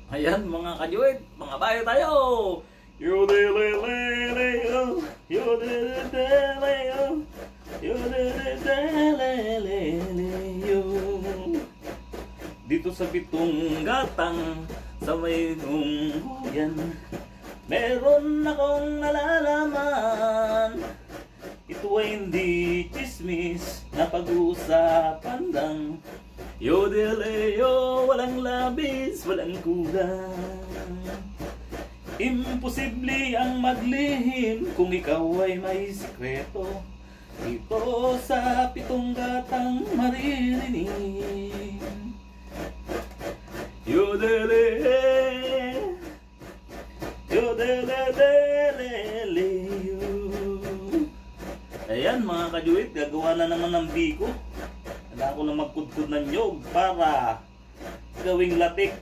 Ayan mga kajuit, mga bayo tayo! Yodeleleleo, yodeleleleo, yodeleleleo. Dito sa pitong gatang, sa may nungguyan, meron akong nalalaman. Ito ay hindi chismis na pag-uusapan lang. Yodeleo, walang labis, walang kulang. Imposible ang maglihim kung ikaw ay may sikreto. Dito sa pitong gatang maririnig. Yodele, yodeleleleleo. Ayan mga kajuit, gagawa na naman ng biko. Kailangan ko lang magkudkod ng nyog para gawing latik.